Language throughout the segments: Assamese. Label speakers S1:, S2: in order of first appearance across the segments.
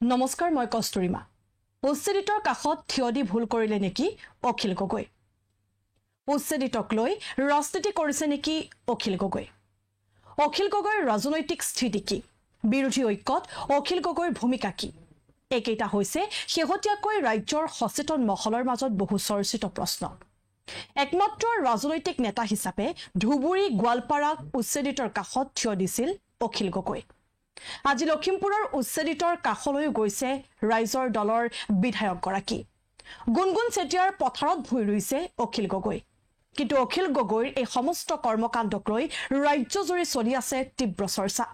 S1: নমস্কাৰ মই কষ্টুৰিমা উচ্ছেদিতৰ কাষত থিয় দি ভুল কৰিলে নেকি অখিল গগৈ উচ্ছেদিতক লৈ ৰাজনীতি কৰিছে নেকি অখিল গগৈৰ ৰাজনৈতিক স্থিতি কি বিৰোধী ঐক্যত অখিল গগৈৰ ভূমিকা কি একেইটা হৈছে শেহতীয়াকৈ ৰাজ্যৰ সচেতন মহলৰ মাজত বহু চৰ্চিত প্ৰশ্ন একমাত্ৰ ৰাজনৈতিক নেতা হিচাপে ধুবুৰী গোৱালপাৰাক উচ্ছেদিতৰ কাষত থিয় দিছিল অখিল গগৈ আজি লখিমপুৰৰ উচ্ছেদিতৰ কাষলৈ গৈছে ৰাইজৰ দলৰ বিধায়ক গৰাকী গুণগুণ চেতিয়াৰ পথাৰত ভুই ৰুইছে অখিল গগৈ কিন্তু অখিল গগৈৰ এই সমস্ত কৰ্মকাণ্ডক লৈ ৰাজ্যজুৰি চলি আছে তীব্ৰ চৰ্চা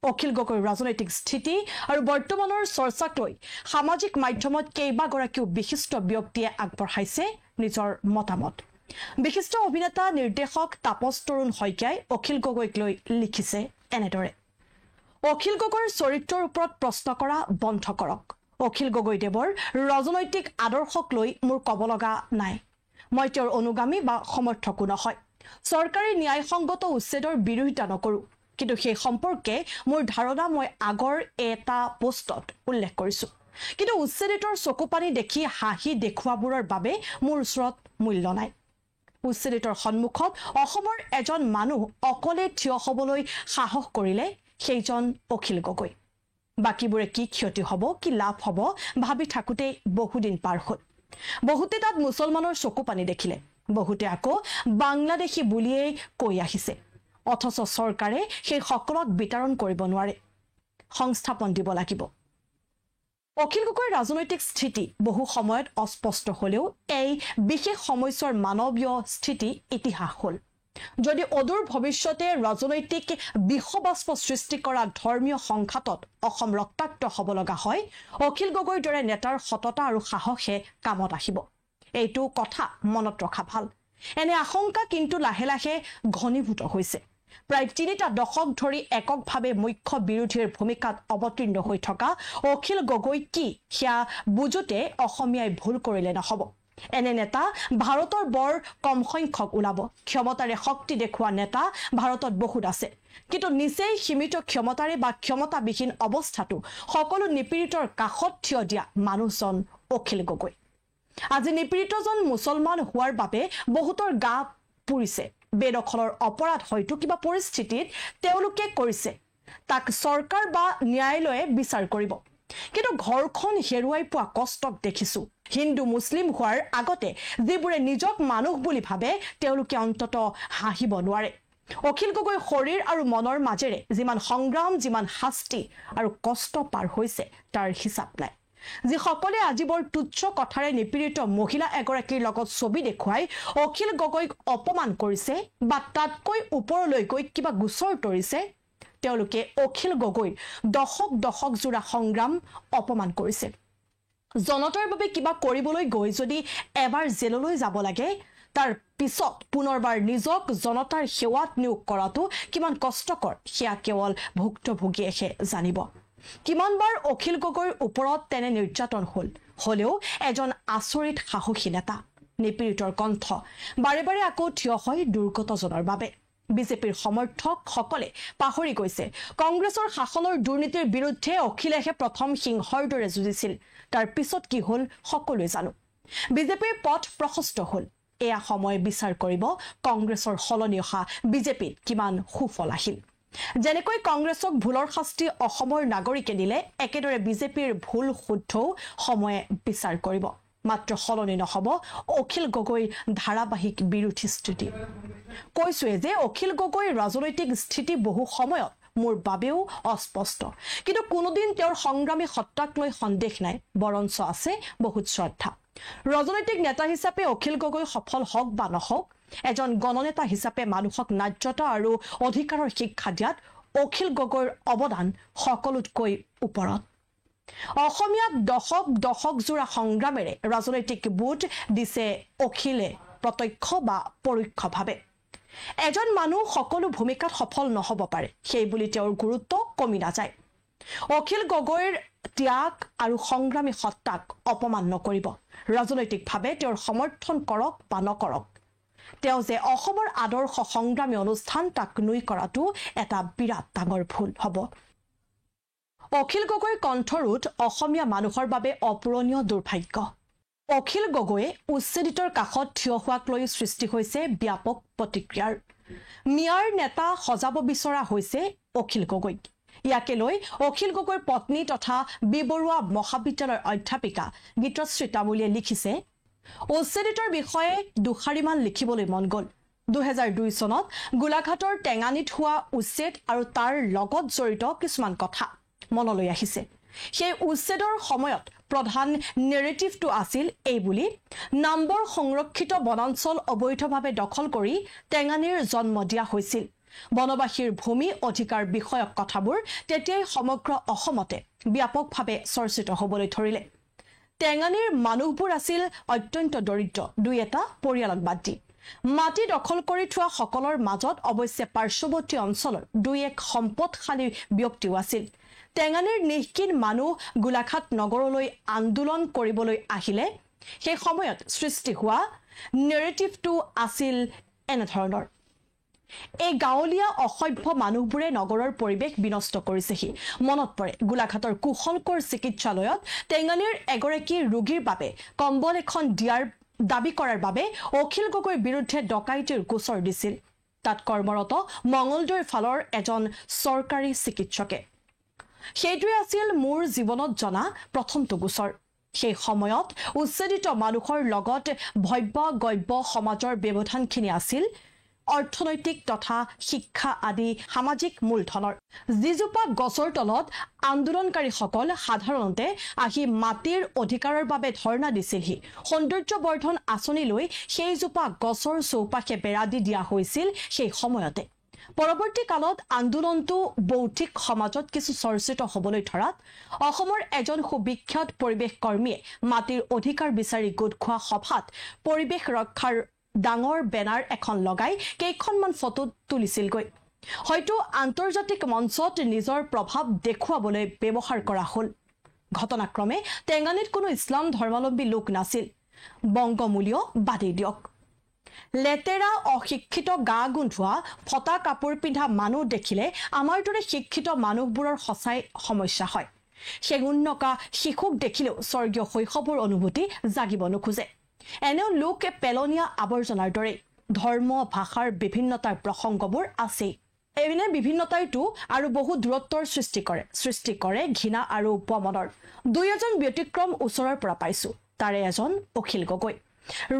S1: অখিল গগৈৰ ৰাজনৈতিক স্থিতি আৰু বৰ্তমানৰ চৰ্চাক লৈ সামাজিক মাধ্যমত কেইবাগৰাকীও বিশিষ্ট ব্যক্তিয়ে আগবঢ়াইছে নিজৰ মতামত বিশিষ্ট অভিনেতা নিৰ্দেশক তাপস তৰুণ শইকীয়াই অখিল গগৈক লৈ লিখিছে এনেদৰে অখিল গগৈৰ চৰিত্ৰৰ ওপৰত প্ৰশ্ন কৰা বন্ধ কৰক অখিল গগৈদেৱৰ ৰাজনৈতিক আদৰ্শক লৈ মোৰ ক'ব লগা নাই মই তেওঁৰ অনুগামী বা সমৰ্থকো নহয় চৰকাৰী ন্যায়সংগত উচ্ছেদৰ বিৰোধিতা নকৰো কিন্তু সেই সম্পৰ্কে মোৰ ধাৰণা মই আগৰ এটা পোষ্টত উল্লেখ কৰিছো কিন্তু উচ্ছেদিতৰ চকুপানী দেখি হাঁহি দেখুৱাবোৰৰ বাবে মোৰ ওচৰত মূল্য নাই উচ্ছেদিতৰ সন্মুখত অসমৰ এজন মানুহ অকলে থিয় হ'বলৈ সাহস কৰিলে সেইজন অখিল গগৈ বাকিবোৰে কি ক্ষতি হ'ব কি লাভ হ'ব ভাবি থাকোতে বহুদিন পাৰ হ'ল বহুতে তাত মুছলমানৰ চকুপানী দেখিলে বহুতে আকৌ বাংলাদেশী বুলিয়েই কৈ আহিছে অথচ চৰকাৰে সেই সকলক বিতৰণ কৰিব নোৱাৰে সংস্থাপন দিব লাগিব অখিল গগৈৰ ৰাজনৈতিক স্থিতি বহু সময়ত অস্পষ্ট হ'লেও এই বিশেষ সময়ৰ মানৱীয় স্থিতি ইতিহাস হ'ল যদি অদূৰ ভৱিষ্যতে ৰাজনৈতিক বিশ্ববাস্প সৃষ্টি কৰা ধৰ্মীয় সংঘাতত অসম ৰক্তাক্ত হ'ব লগা হয় অখিল গগৈৰ দৰে নেতাৰ সততা আৰু সাহসে কামত আহিব এইটো কথা মনত ৰখা ভাল এনে আশংকা কিন্তু লাহে লাহে ঘনীভূত হৈছে প্ৰায় ৩টা দশক ধৰি এককভাৱে মুখ্য বিৰোধীৰ ভূমিকাত অৱতীৰ্ণ হৈ থকা অখিল গগৈ কি সেয়া বুজোতে অসমীয়াই ভুল কৰিলে নহ'ব এনে নেতা ভাৰতৰ বৰ কম সংখ্যক ওলাব ক্ষমতাৰে শক্তি দেখুওৱা নেতা ভাৰতত বহুত আছে কিন্তু নিচেই সীমিত ক্ষমতাৰে বা ক্ষমতাবিহীন অৱস্থাটো সকলো নিপীড়িতৰ কাষত থিয় দিয়া মানুহজন অখিল গগৈ আজি নিপীড়িতজন মুছলমান হোৱাৰ বাবে বহুতৰ গা পুৰিছে বেদখলৰ অপৰাধ হয়তো কিবা পৰিস্থিতিত তেওঁলোকে কৰিছে তাক চৰকাৰ বা ন্যায়ালয়ে বিচাৰ কৰিব কিন্তু ঘৰখন হেৰুৱাই পোৱা কষ্টক দেখিছো হিন্দু মুছলিম হোৱাৰ আগতে যিবোৰে নিজক মানুহ বুলি ভাবে তেওঁলোকে অন্তত হাঁহিব নোৱাৰে অখিল গগৈ শৰীৰ আৰু মনৰ মাজেৰে যিমান সংগ্ৰাম যিমান শাস্তি আৰু কষ্ট পাৰ হৈছে তাৰ হিচাপ নাই যিসকলে আজি বৰ তুচ্ছ কথাৰে নিপীড়িত মহিলা এগৰাকীৰ লগত ছবি দেখুৱাই অখিল গগৈক অপমান কৰিছে বা তাতকৈ ওপৰলৈ গৈ কিবা গোচৰ তৰিছে তেওঁলোকে অখিল গগৈৰ দশক জোৰা সংগ্ৰাম অপমান কৰিছে জনতাৰ বাবে কিবা কৰিবলৈ গৈ যদি এবাৰ জেললৈ যাব লাগে তাৰ পিছত পুনৰবাৰ নিজক জনতাৰ সেৱাত নিয়োগ কৰাটো কিমান কষ্টকৰ সেয়া কেৱল ভুক্তভোগীয়েহে জানিব কিমানবাৰ অখিল গগৈৰ ওপৰত তেনে নিৰ্যাতন হ'লেও এজন আচৰিত সাহসী নেতা নিপীড়িতৰ কণ্ঠ বাৰে বাৰে আকৌ থিয় হয় দুৰ্গতজনৰ বাবে বিজেপিৰ সমৰ্থকসকলে পাহৰি গৈছে কংগ্ৰেছৰ শাসনৰ দুৰ্নীতিৰ বিৰুদ্ধে অখিলেহে প্ৰথম সিংহৰ দৰে যুঁজিছিল তাৰ পিছত কি হ'ল সকলোৱে জানো বিজেপিৰ পথ প্ৰশস্ত হ'ল এয়া সময় বিচাৰ কৰিব কংগ্ৰেছৰ সলনি অহা বিজেপিত কিমান সুফল আহিল যেনেকৈ কংগ্ৰেছক ভুলৰ শাস্তি অসমৰ নাগৰিকে দিলে একেদৰে বিজেপিৰ ভুল শুদ্ধও সময়ে বিচাৰ কৰিব মাত্ৰ সলনি নহ'ব অখিল গগৈৰ ধাৰাবাহিক বিৰোধী স্থিতি কৈছোৱে যে অখিল গগৈৰ ৰাজনৈতিক স্থিতি বহু সময়ত মোৰ বাবেও অস্পষ্ট কিন্তু কোনোদিন তেওঁৰ সংগ্ৰামী সত্তাক লৈ সন্দেহ নাই বৰঞ্চ আছে বহুত শ্ৰদ্ধা ৰাজনৈতিক নেতা হিচাপে অখিল গগৈ সফল হওক বা নহওক এজন গণনেতা হিচাপে মানুহক ন্যায্যতা আৰু অধিকাৰৰ শিক্ষা দিয়াত অখিল গগৈৰ অৱদান সকলোতকৈ ওপৰত অসমীয়াক দশক জোৰা সংগ্ৰামেৰে ৰাজনৈতিক বুট দিছে অখিলে প্ৰত্যক্ষ বা পৰোক্ষভাৱে এজন মানুহ সকলো ভূমিকাত সফল নহ'ব পাৰে সেই বুলি তেওঁৰ গুৰুত্ব কমি নাযায় অখিল গগৈৰ ত্যাগ আৰু সংগ্ৰামী সত্তাক অপমান নকৰিব ৰাজনৈতিকভাৱে তেওঁৰ সমৰ্থন কৰক বা নকৰক তেওঁ যে অসমৰ আদৰ্শ সংগ্ৰামী অনুষ্ঠান তাক নুই কৰাটো এটা বিৰাট ডাঙৰ ভুল হ'ব অখিল গগৈৰ কণ্ঠৰোধ অসমীয়া মানুহৰ বাবে অপূৰণীয় দুৰ্ভাগ্য অখিল গগৈয়ে উচ্ছেদিতৰ কাষত থিয় হোৱাক লৈ সৃষ্টি হৈছে ব্যাপক প্ৰতিক্ৰিয়াৰ মিয়াৰ নেতা সজাব বিচৰা হৈছে অখিল গগৈক ইয়াকে লৈ অখিল গগৈৰ পত্নী তথা বিবৰুৱা মহাবিদ্যালয়ৰ অধ্যাপিকা গীতশ্ৰী তামুলীয়ে লিখিছে উচ্ছেদিতৰ বিষয়ে দুখাৰিমান লিখিবলৈ মন গ'ল 2002 চনত গোলাঘাটৰ টেঙানীত হোৱা উচ্ছেদ আৰু তাৰ লগত জড়িত কিছুমান কথা মনলৈ আহিছে সেই উচ্ছেদৰ সময়ত প্ৰধান নেৰেটিভটো আছিল এই বুলি নম্বৰ সংৰক্ষিত বনাঞ্চল অবৈধভাৱে দখল কৰি টেঙানীৰ জন্ম দিয়া হৈছিল বনবাসীৰ ভূমি অধিকাৰ বিষয়ক কথাবোৰ তেতিয়াই সমগ্ৰ অসমতে ব্যাপকভাৱে চৰ্চিত হ'বলৈ ধৰিলে টেঙানীৰ মানুহবোৰ আছিল অত্যন্ত দৰিদ্ৰ দুই এটা পৰিয়ালক বাদ দি মাটি দখল কৰি থোৱা সকলৰ মাজত অৱশ্যে পাৰ্শ্বৱৰ্তী অঞ্চলৰ দুই এক সম্পদশালী ব্যক্তিও আছিল টেঙানীৰ নিষ্কিন মানুহ গোলাঘাট নগৰলৈ আন্দোলন কৰিবলৈ আহিলে সেই সময়ত সৃষ্টি হোৱা নেৰেটিভটো আছিল এনেধৰণৰ এই গাঁৱলীয়া অসভ্য মানুহবোৰে নগৰৰ পৰিৱেশ বিনষ্ট কৰিছেহি মনত পৰে গোলাঘাটৰ কুশলকৰ চিকিৎসালয়ত টেঙানীৰ এগৰাকী ৰোগীৰ বাবে কম্বল এখন দিয়াৰ দাবী কৰাৰ বাবে অখিল গগৈৰ বিৰুদ্ধে ডকাইতিৰ গোচৰ দিছিল তাত কৰ্মৰত মঙলদৈৰ ফালৰ এজন চৰকাৰী চিকিৎসকে সেইটোৱে আছিল মোৰ জীৱনত জনা প্ৰথমটো গোচৰ সেই সময়ত উচ্ছেদিত মানুহৰ লগত ভব্য গব্য সমাজৰ ব্যৱধানখিনি আছিল অৰ্থনৈতিক তথা শিক্ষা আদি সামাজিক মূলধনৰ যিজোপা গছৰ তলত আন্দোলনকাৰীসকল সাধাৰণতে আহি মাটিৰ অধিকাৰৰ বাবে ধৰ্ণা দিছিলহি সৌন্দৰ্যবৰ্ধন আঁচনি লৈ সেইজোপা গছৰ চৌপাশে বেৰা দি দিয়া হৈছিল সেই সময়তে পৰৱৰ্তী কালত আন্দোলনটো বৌদ্ধিক সমাজত কিছু চৰ্চিত হ'বলৈ ধৰাত অসমৰ এজন সুবিখ্যাত পৰিৱেশ কৰ্মীয়ে মাটিৰ অধিকাৰ বিচাৰি গোট খোৱা সভাত পৰিৱেশ ৰক্ষাৰ ডাঙৰ বেনাৰ এখন লগাই কেইখনমান ফটো তুলিছিলগৈ হয়তো আন্তৰ্জাতিক মঞ্চত নিজৰ প্ৰভাৱ দেখুৱাবলৈ ব্যৱহাৰ কৰা হ'ল ঘটনাক্ৰমে টেঙানীত কোনো ইছলাম ধৰ্মাৱলম্বী লোক নাছিল বংগমূলীয় বাদেই দিয়ক লেতেৰা অশিক্ষিত গা গোন্ধোৱা ফটা কাপোৰ পিন্ধা মানুহ দেখিলে আমাৰ দৰে শিক্ষিত মানুহবোৰৰ সঁচাই সমস্যা হয় সেগুণনকা শিশুক দেখিলেও স্বৰ্গীয় শৈশৱৰ অনুভূতি জাগিব নোখোজে এনেও লোকে পেলনীয়া আৱৰ্জনাৰ দৰে ধৰ্ম ভাষাৰ বিভিন্নতাৰ প্ৰসংগবোৰ আছে এনে বিভিন্নতাইটো আৰু বহু দূৰত্বৰ সৃষ্টি কৰে ঘৃণা আৰু উপমনৰ দুই এজন ব্যতিক্ৰম ওচৰৰ পৰা পাইছো তাৰে এজন অখিল গগৈ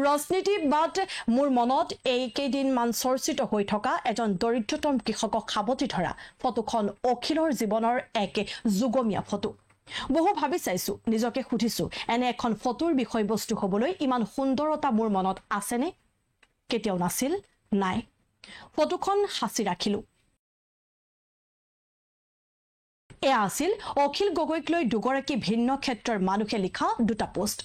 S1: ৰাজনীতিবাদ মোৰ মনত এই কেইদিনমান চৰ্চিত হৈ থকা এজন দৰিদ্ৰতম কৃষকক সাৱটি ধৰা ফটোখন অখিলৰ জীৱনৰ এক যুগমীয়া ফটো বহু ভাবি চাইছো নিজকে সুধিছো এনে এখন ফটোৰ বিষয়বস্তু হ'বলৈ ইমান সুন্দৰতা মোৰ মনত আছেনে কেতিয়াও নাছিল নাই ফটোখন সাঁচি ৰাখিলো এয়া আছিল অখিল গগৈক লৈ দুগৰাকী ভিন্ন ক্ষেত্ৰৰ মানুহে লিখা দুটা পোষ্ট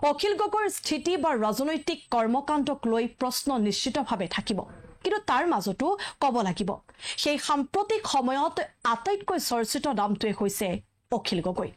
S1: অখিল গগৈৰ স্থিতি বা ৰাজনৈতিক কৰ্মকাণ্ডক লৈ প্ৰশ্ন নিশ্চিতভাৱে থাকিব কিন্তু তাৰ মাজতো ক'ব লাগিব সেই সাম্প্ৰতিক সময়ত আটাইতকৈ চৰ্চিত নামটোৱে হৈছে অখিল গগৈ